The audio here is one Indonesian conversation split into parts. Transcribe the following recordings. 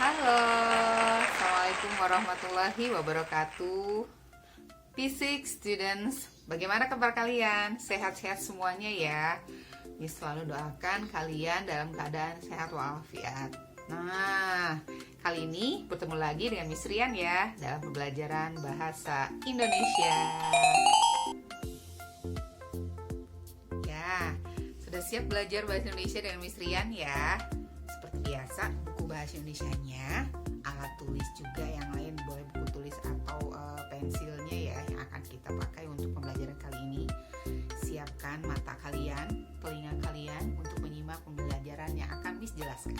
Halo, Assalamualaikum warahmatullahi wabarakatuh. P6 students, bagaimana kabar kalian? Sehat-sehat semuanya ya. Miss selalu doakan kalian dalam keadaan sehat walafiat. Nah, kali ini bertemu lagi dengan Miss Rian ya dalam pembelajaran bahasa Indonesia. Ya, sudah siap belajar bahasa Indonesia dengan Miss Rian ya? Seperti biasa, buku bahasa Indonesianya, alat tulis juga yang lain, boleh buku tulis atau pensilnya ya yang akan kita pakai untuk pembelajaran kali ini. Siapkan mata kalian, telinga kalian untuk menyimak pembelajaran yang akan Miss jelaskan.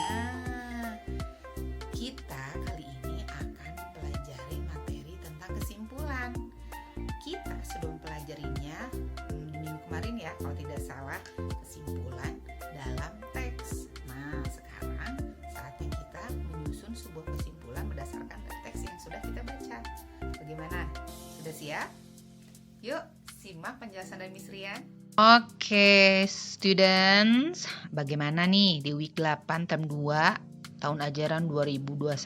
Nah, kita kali ini akan mempelajari materi tentang kesimpulan. Kita sudah mempelajarinya minggu kemarin ya, kalau tidak salah, kesimpulan dalam teks. Nah, sekarang saatnya kita menyusun sebuah kesimpulan berdasarkan teks yang sudah kita baca. Bagaimana? Sudah siap? Yuk, simak penjelasan dari Miss Rian. Oke, students, bagaimana nih di week 8 term 2 tahun ajaran 2021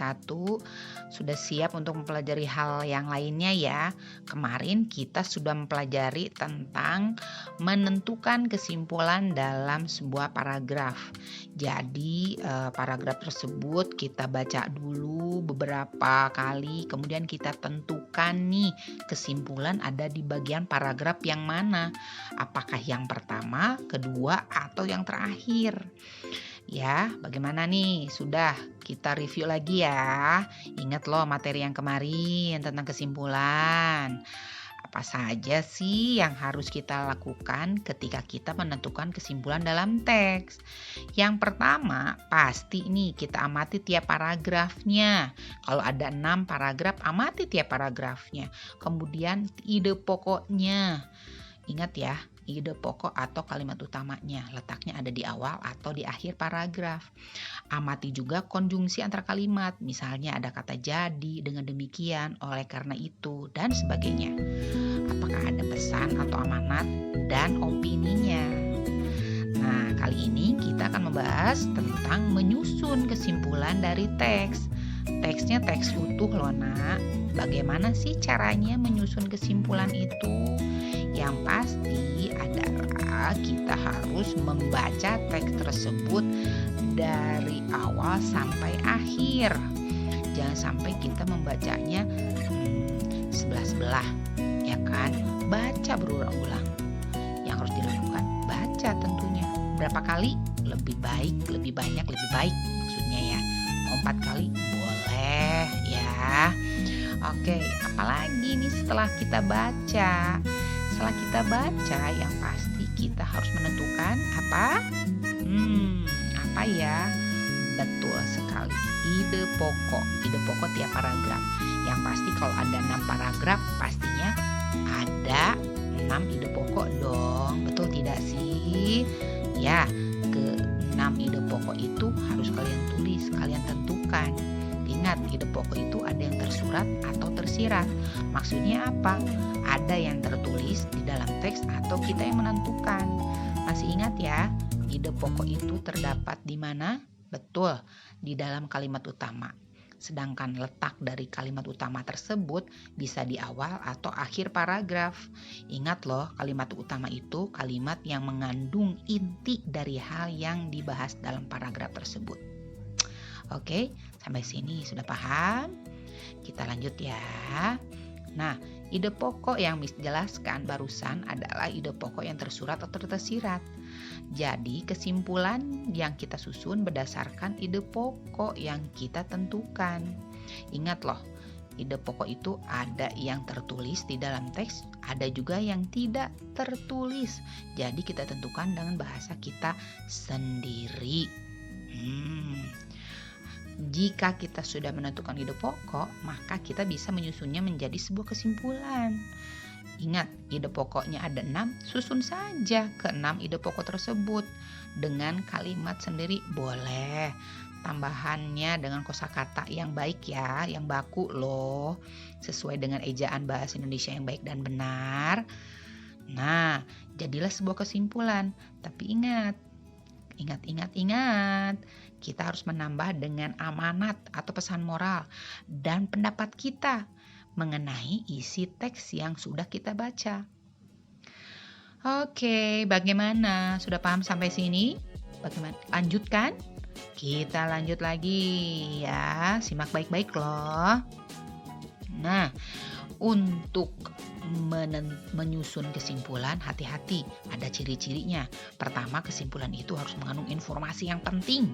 sudah siap untuk mempelajari hal yang lainnya ya? Kemarin kita sudah mempelajari tentang menentukan kesimpulan dalam sebuah paragraf. Jadi paragraf tersebut kita baca dulu beberapa kali, kemudian kita tentukan nih kesimpulan ada di bagian paragraf yang mana. Apakah yang pertama, kedua, atau yang terakhir? Ya, bagaimana nih? Sudah kita review lagi ya. Ingat loh materi yang kemarin tentang kesimpulan. Apa saja sih yang harus kita lakukan ketika kita menentukan kesimpulan dalam teks? Yang pertama, pasti nih kita amati tiap paragrafnya. Kalau ada 6 paragraf, amati tiap paragrafnya. Kemudian ide pokoknya. Ingat ya, ide pokok atau kalimat utamanya letaknya ada di awal atau di akhir paragraf. Amati juga konjungsi antara kalimat, misalnya ada kata jadi, dengan demikian, oleh karena itu, dan sebagainya. Apakah ada pesan atau amanat dan opininya. Nah, kali ini kita akan membahas tentang menyusun kesimpulan dari teks. Teksnya teks utuh loh nak. Bagaimana sih caranya menyusun kesimpulan itu? Yang pasti adalah kita harus membaca teks tersebut dari awal sampai akhir. Jangan sampai kita membacanya sebelah-sebelah, ya kan? Baca berulang-ulang. Yang harus dilakukan, baca tentunya. Berapa kali? Lebih baik, lebih banyak, lebih baik. Maksudnya ya, 4 kali boleh ya. Oke, apalagi nih setelah kita baca? Setelah kita baca, yang pasti kita harus menentukan apa? Apa ya? Betul sekali, ide pokok tiap paragraf. Yang pasti kalau ada 6 paragraf, pastinya ada 6 ide pokok dong. Betul tidak sih? Ya, ke-6 ide pokok itu harus kalian tulis, kalian tentukan. Ingat, ide pokok itu ada yang tersurat atau tersirat. Maksudnya apa? Ada yang tertulis di dalam teks atau kita yang menentukan. Masih ingat ya, ide pokok itu terdapat di mana? Betul, di dalam kalimat utama. Sedangkan letak dari kalimat utama tersebut bisa di awal atau akhir paragraf. Ingat loh, kalimat utama itu kalimat yang mengandung inti dari hal yang dibahas dalam paragraf tersebut. Oke, sampai sini sudah paham? Kita lanjut ya. Nah, ide pokok yang Miss jelaskan barusan adalah ide pokok yang tersurat atau tersirat. Jadi kesimpulan yang kita susun berdasarkan ide pokok yang kita tentukan. Ingat loh, ide pokok itu ada yang tertulis di dalam teks, ada juga yang tidak tertulis. Jadi kita tentukan dengan bahasa kita sendiri. Jika kita sudah menentukan ide pokok, maka kita bisa menyusunnya menjadi sebuah kesimpulan. Ingat, ide pokoknya ada 6, susun saja ke-6 ide pokok tersebut dengan kalimat sendiri boleh. Tambahannya dengan kosakata yang baik ya, yang baku loh, sesuai dengan ejaan bahasa Indonesia yang baik dan benar. Nah, jadilah sebuah kesimpulan. Tapi ingat, Ingat. Kita harus menambah dengan amanat atau pesan moral dan pendapat kita mengenai isi teks yang sudah kita baca. Oke, bagaimana? Sudah paham sampai sini? Bagaimana? Lanjutkan? Kita lanjut lagi ya. Simak baik-baik loh. Nah, untuk menyusun kesimpulan, hati-hati, ada ciri-cirinya. Pertama, kesimpulan itu harus mengandung informasi yang penting.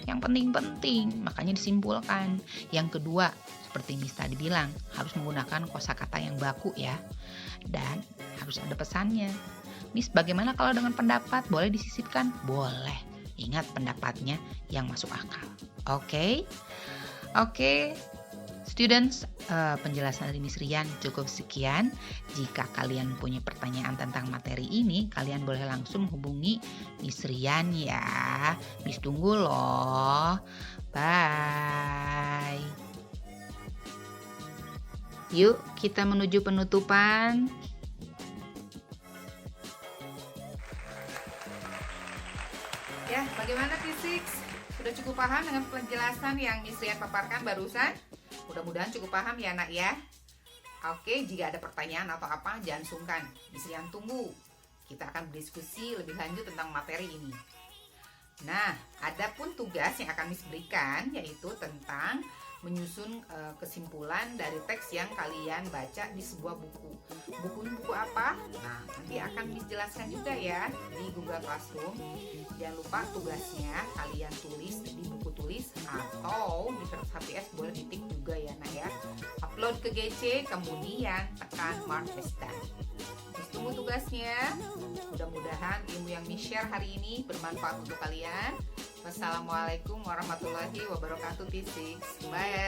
Yang penting-penting, makanya disimpulkan. Yang kedua, seperti Miss tadi bilang, harus menggunakan kosakata yang baku ya. Dan harus ada pesannya. Miss, bagaimana kalau dengan pendapat? Boleh disisipkan? Boleh. Ingat pendapatnya yang masuk akal. Oke? Students, penjelasan dari Miss Rian cukup sekian. Jika kalian punya pertanyaan tentang materi ini, kalian boleh langsung hubungi Miss Rian ya. Miss tunggu loh. Bye. Yuk, kita menuju penutupan. Ya, bagaimana fisik? Sudah cukup paham dengan penjelasan yang Miss Rian paparkan barusan? Mudah-mudahan cukup paham ya nak ya. Oke, jika ada pertanyaan atau apa, jangan sungkan. Miss Rian tunggu. Kita akan berdiskusi lebih lanjut tentang materi ini. Nah, ada pun tugas yang akan Miss berikan, yaitu tentang menyusun kesimpulan dari teks yang kalian baca di sebuah buku. Buku apa? Nah, nanti akan Miss jelaskan juga ya di Google Classroom. Jangan lupa tugasnya kalian tulis di buku tulis atau di kertas HPS, boleh ditik juga ya nak ya. Upload ke GC, kemudian tekan mark as done. Miss tunggu tugasnya. Mudah-mudahan ilmu yang Miss share hari ini bermanfaat untuk kalian. Wassalamualaikum warahmatullahi wabarakatuh. Bye.